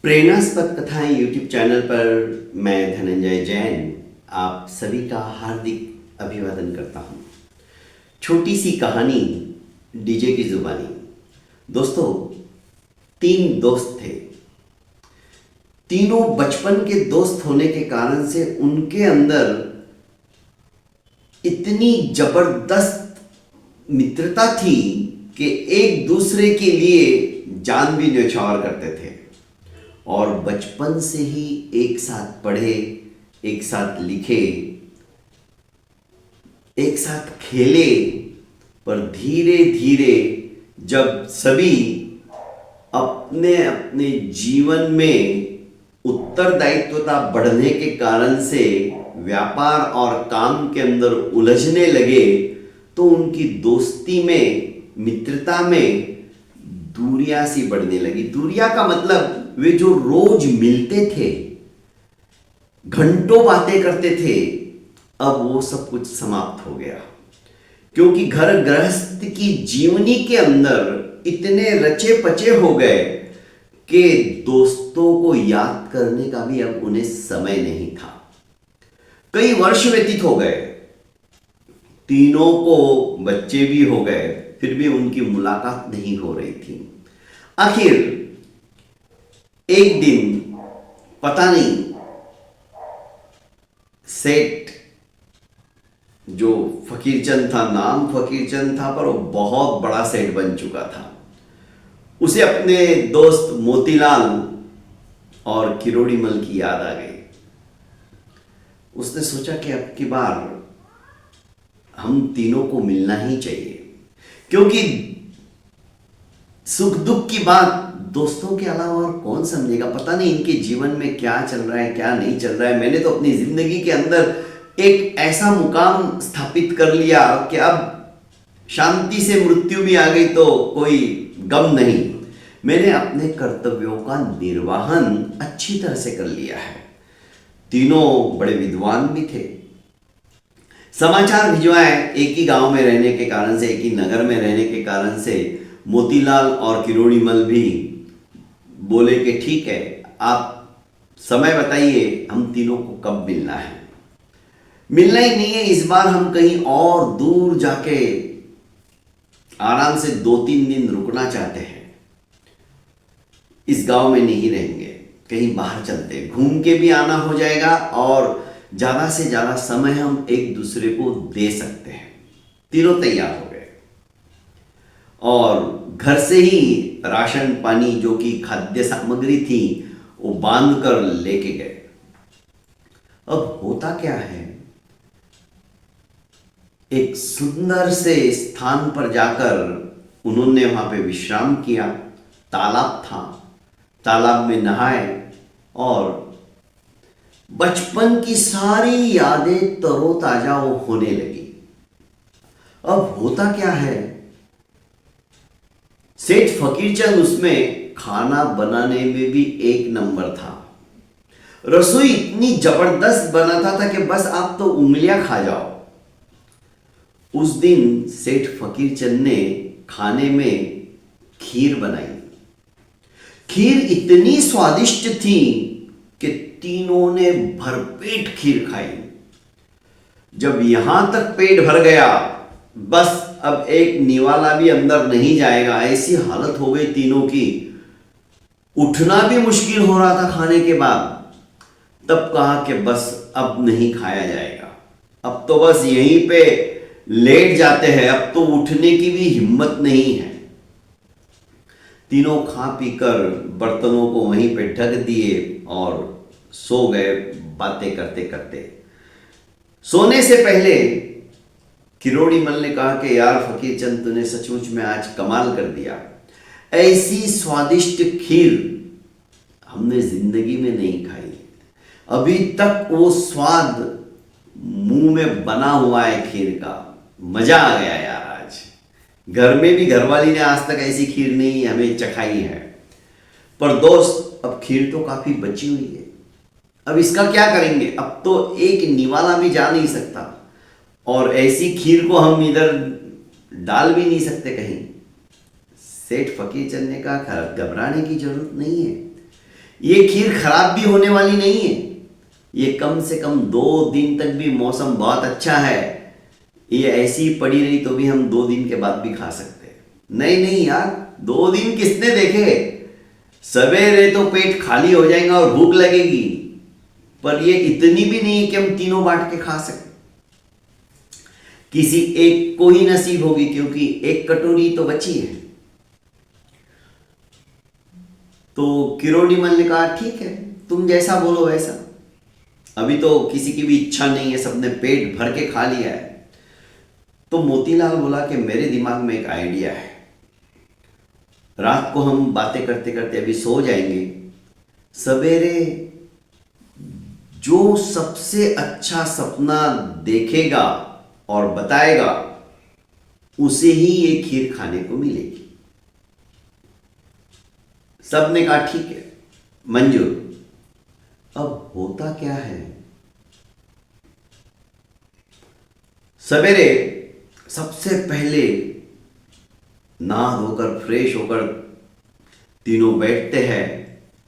प्रेरणास्पद कथाएं YouTube channel पर मैं धनंजय जैन आप सभी का हार्दिक अभिवादन करता हूं। छोटी सी कहानी डीजे की जुबानी। दोस्तों, 3 दोस्त थे। तीनों बचपन के दोस्त होने के कारण से उनके अंदर इतनी जबरदस्त मित्रता थी कि एक दूसरे के लिए जान भी न्यौछावर करते थे और बचपन से ही एक साथ पढ़े, एक साथ लिखे, एक साथ खेले। पर धीरे धीरे जब सभी अपने अपने जीवन में उत्तरदायित्वता बढ़ने के कारण से व्यापार और काम के अंदर उलझने लगे तो उनकी दोस्ती में, मित्रता में दूरियां सी बढ़ने लगी। दूरियां का मतलब वे जो रोज मिलते थे, घंटों बातें करते थे, अब वो सब कुछ समाप्त हो गया। क्योंकि घर गृहस्थ की जीवनी के अंदर इतने रचे पचे हो गए कि दोस्तों को याद करने का भी अब उन्हें समय नहीं था। कई वर्ष व्यतीत हो गए, तीनों को बच्चे भी हो गए, फिर भी उनकी मुलाकात नहीं हो रही थी। आखिर एक दिन पता नहीं, सेठ जो फकीरचंद था, नाम फकीरचंद था पर वो बहुत बड़ा सेठ बन चुका था, उसे अपने दोस्त मोतीलाल और किरोड़ीमल की याद आ गई। उसने सोचा कि अब की बार हम तीनों को मिलना ही चाहिए, क्योंकि सुख दुख की बात दोस्तों के अलावा और कौन समझेगा। पता नहीं इनके जीवन में क्या चल रहा है, क्या नहीं चल रहा है। मैंने तो अपनी जिंदगी के अंदर एक ऐसा मुकाम स्थापित कर लिया कि अब शांति से मृत्यु भी आ गई तो कोई गम नहीं। मैंने अपने कर्तव्यों का निर्वहन अच्छी तरह से कर लिया है। तीनों बड़े विद्वान भी थे। समाचार भिजवाए, एक ही गांव में रहने के कारण से, एक ही नगर में रहने के कारण से मोतीलाल और किरोड़ीमल भी बोले कि ठीक है, आप समय बताइए, हम तीनों को कब मिलना है। मिलना ही नहीं है, इस बार हम कहीं और दूर जाके आराम से 2-3 दिन रुकना चाहते हैं। इस गांव में नहीं रहेंगे, कहीं बाहर चलते हैं, घूम के भी आना हो जाएगा और ज्यादा से ज्यादा समय हम एक दूसरे को दे सकते हैं। तीनों तैयार हो गए और घर से ही राशन पानी, जो कि खाद्य सामग्री थी, वो बांध कर लेके गए। अब होता क्या है, एक सुंदर से स्थान पर जाकर उन्होंने वहां पे विश्राम किया। तालाब था, तालाब में नहाए और बचपन की सारी यादें तरोताजा होने लगी। अब होता क्या है, सेठ फकीरचंद उसमें खाना बनाने में भी एक नंबर था। रसोई इतनी जबरदस्त बनाता था कि बस आप तो उंगलियां खा जाओ। उस दिन सेठ फकीरचंद ने खाने में खीर बनाई। खीर इतनी स्वादिष्ट थी कि तीनों ने भरपेट खीर खाई। जब यहां तक पेट भर गया, बस अब एक निवाला भी अंदर नहीं जाएगा, ऐसी हालत हो गई तीनों की। उठना भी मुश्किल हो रहा था खाने के बाद। तब कहा कि बस अब नहीं खाया जाएगा, अब तो बस यहीं पे लेट जाते हैं, अब तो उठने की भी हिम्मत नहीं है। तीनों खा पीकर बर्तनों को वहीं पे ढक दिए और सो गए, बातें करते करते। सोने से पहले किरोड़ीमल ने कहा कि यार फकीरचंद, तूने सचमुच में आज कमाल कर दिया। ऐसी स्वादिष्ट खीर हमने जिंदगी में नहीं खाई। अभी तक वो स्वाद मुंह में बना हुआ है खीर का। मजा आ गया यार, आज घर में भी घरवाली ने आज तक ऐसी खीर नहीं हमें चखाई है। पर दोस्त, अब खीर तो काफी बची हुई है, अब इसका क्या करेंगे। अब तो एक निवाला भी जा नहीं सकता और ऐसी खीर को हम इधर डाल भी नहीं सकते कहीं। सेठ फकीरचंद ने कहा, घबराने की जरूरत नहीं है, ये खीर खराब भी होने वाली नहीं है। ये कम से कम 2 दिन तक भी, मौसम बहुत अच्छा है, ये ऐसी ही पड़ी रही तो भी हम 2 दिन के बाद भी खा सकते हैं। नहीं नहीं यार, 2 दिन किसने देखे, सवेरे तो पेट खाली हो जाएगा और भूख लगेगी, पर ये इतनी भी नहीं है कि हम तीनों बांट के खा सकें। किसी एक को ही नसीब होगी, क्योंकि एक कटोरी तो बची है। तो किरोड़ीमल ने कहा ठीक है, तुम जैसा बोलो वैसा, अभी तो किसी की भी इच्छा नहीं है, सबने पेट भर के खा लिया है। तो मोतीलाल बोला कि मेरे दिमाग में एक आइडिया है, रात को हम बातें करते करते अभी सो जाएंगे, सवेरे जो सबसे अच्छा सपना देखेगा और बताएगा उसे ही ये खीर खाने को मिलेगी। सबने कहा ठीक है, मंजूर। अब होता क्या है, सवेरे सबसे पहले नहा धोकर फ्रेश होकर तीनों बैठते हैं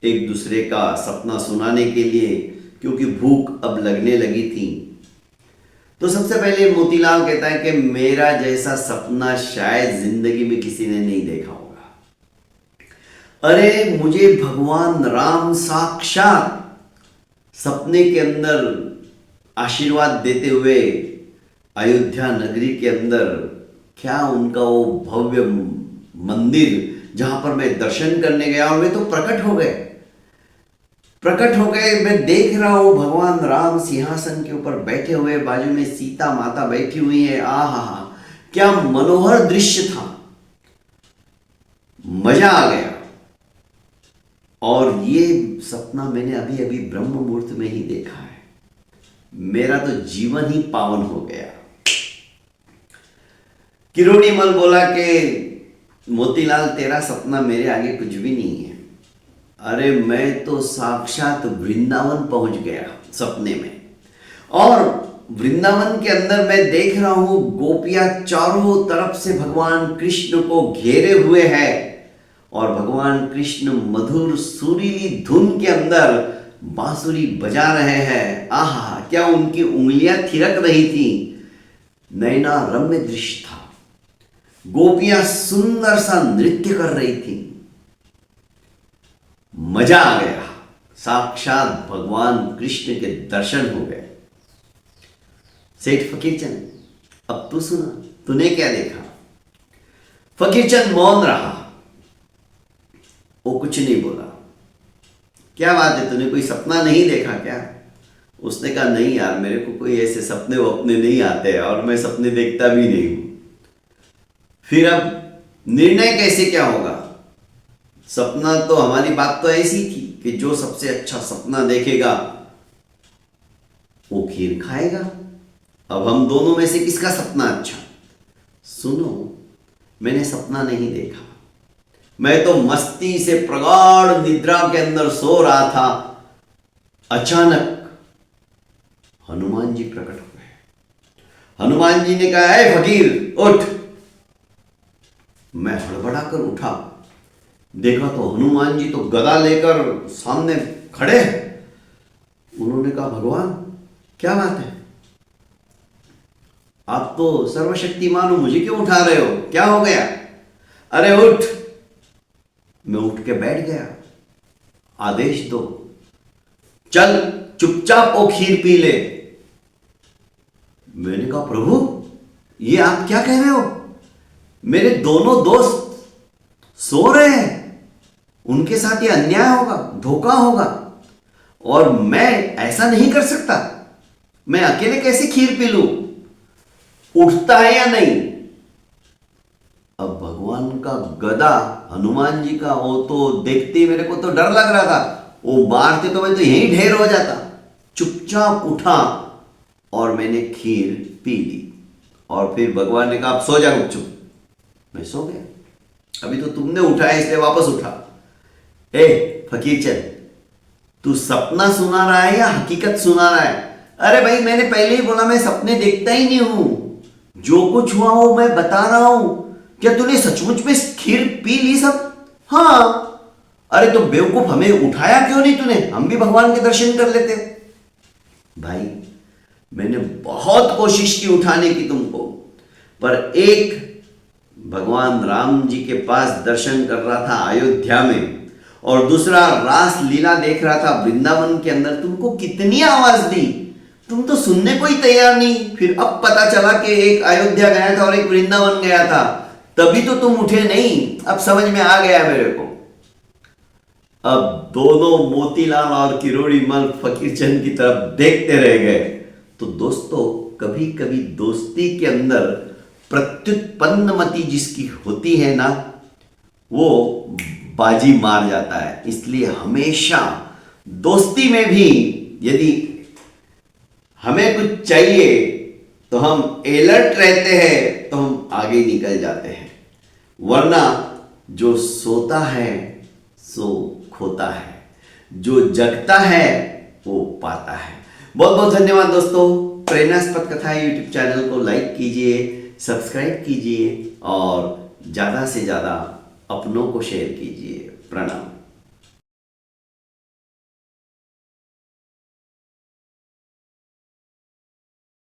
एक दूसरे का सपना सुनाने के लिए, क्योंकि भूख अब लगने लगी थी। तो सबसे पहले मोतीलाल कहता है कि मेरा जैसा सपना शायद जिंदगी में किसी ने नहीं देखा होगा। अरे मुझे भगवान राम साक्षात सपने के अंदर आशीर्वाद देते हुए अयोध्या नगरी के अंदर, क्या उनका वो भव्य मंदिर जहां पर मैं दर्शन करने गया और वे तो प्रकट हो गए। मैं देख रहा हूं भगवान राम सिंहासन के ऊपर बैठे हुए, बाजू में सीता माता बैठी हुई है। आहा, क्या मनोहर दृश्य था, मजा आ गया। और ये सपना मैंने अभी अभी ब्रह्म मुहूर्त में ही देखा है, मेरा तो जीवन ही पावन हो गया। किरोड़ीमल बोला कि मोतीलाल तेरा सपना मेरे आगे कुछ भी नहीं है। अरे मैं तो साक्षात वृंदावन पहुंच गया सपने में, और वृंदावन के अंदर मैं देख रहा हूं गोपियां चारों तरफ से भगवान कृष्ण को घेरे हुए हैं, और भगवान कृष्ण मधुर सुरीली धुन के अंदर बांसुरी बजा रहे हैं। आहा, क्या उनकी उंगलियां थिरक रही थी, नैना रम्य दृश्य था। गोपियां सुंदर सा नृत्य कर रही थी, मजा आ गया, साक्षात भगवान कृष्ण के दर्शन हो गए। सेठ फकीरचंद, अब तू सुना, तूने क्या देखा? फकीरचंद मौन रहा, वो कुछ नहीं बोला। क्या बात है, तूने कोई सपना नहीं देखा क्या? उसने कहा नहीं यार, मेरे को कोई ऐसे सपने वपने नहीं आते और मैं सपने देखता भी नहीं हूं। फिर अब निर्णय कैसे क्या होगा? सपना तो, हमारी बात तो ऐसी थी कि जो सबसे अच्छा सपना देखेगा वो खीर खाएगा। अब हम दोनों में से किसका सपना अच्छा? सुनो, मैंने सपना नहीं देखा, मैं तो मस्ती से प्रगाढ़ निद्रा के अंदर सो रहा था। अचानक हनुमान जी प्रकट हो गए। हनुमान जी ने कहा, ऐ फकीर उठ। मैं हड़बड़ा कर उठा, देखा तो हनुमान जी तो गदा लेकर सामने खड़े हैं। उन्होंने कहा, भगवान क्या बात है, आप तो सर्वशक्तिमान हो, मुझे क्यों उठा रहे हो, क्या हो गया? अरे उठ। मैं उठ के बैठ गया। आदेश दो, चल चुपचाप वो खीर पी ले। मैंने कहा, प्रभु ये आप क्या कह रहे हो? मेरे दोनों दोस्त सो रहे हैं, उनके साथ ये अन्याय होगा, धोखा होगा, और मैं ऐसा नहीं कर सकता। मैं अकेले कैसे खीर पी लूं? उठता है या नहीं? अब भगवान का गदा, हनुमान जी का, वो तो देखते ही मेरे को तो डर लग रहा था, वो मारते तो मैं तो यहीं ढेर हो जाता। चुपचाप उठा और मैंने खीर पी ली। और फिर भगवान ने कहा, अब सो जा चुप। मैं सो गया। अभी तो तुमने उठाया इसलिए वापस उठा। ए फकीरचंद, तू सपना सुना रहा है या हकीकत सुना रहा है? अरे भाई, मैंने पहले ही बोला मैं सपने देखता ही नहीं हूं, जो कुछ हुआ वो मैं बता रहा हूं। क्या तूने सचमुच में खीर पी ली सब? हाँ। अरे तो बेवकूफ, हमें उठाया क्यों नहीं तूने, हम भी भगवान के दर्शन कर लेते। भाई मैंने बहुत कोशिश की उठाने की तुमको, पर एक भगवान राम जी के पास दर्शन कर रहा था अयोध्या में, और दूसरा रास लीला देख रहा था वृंदावन के अंदर। तुमको कितनी आवाज दी, तुम तो सुनने को ही तैयार नहीं। फिर अब पता चला कि एक अयोध्या गया था और एक वृंदावन गया था, तभी तो तुम उठे नहीं। अब समझ में आ गया मेरे को। अब दोनों मोतीलाल और किरोड़ीमल फकीरचंद की तरफ देखते रह गए। तो दोस्तों, कभी कभी दोस्ती के अंदर प्रत्युत्पन्नमति जिसकी होती है ना, वो बाजी मार जाता है। इसलिए हमेशा दोस्ती में भी यदि हमें कुछ चाहिए तो हम अलर्ट रहते हैं, तो हम आगे निकल जाते हैं। वरना जो सोता है सो खोता है, जो जगता है वो पाता है। बहुत बहुत धन्यवाद दोस्तों। प्रेरणास्पद कथाएं यूट्यूब चैनल को लाइक कीजिए, सब्सक्राइब कीजिए और ज़्यादा से ज़्यादा अपनों को शेयर कीजिए। प्रणाम।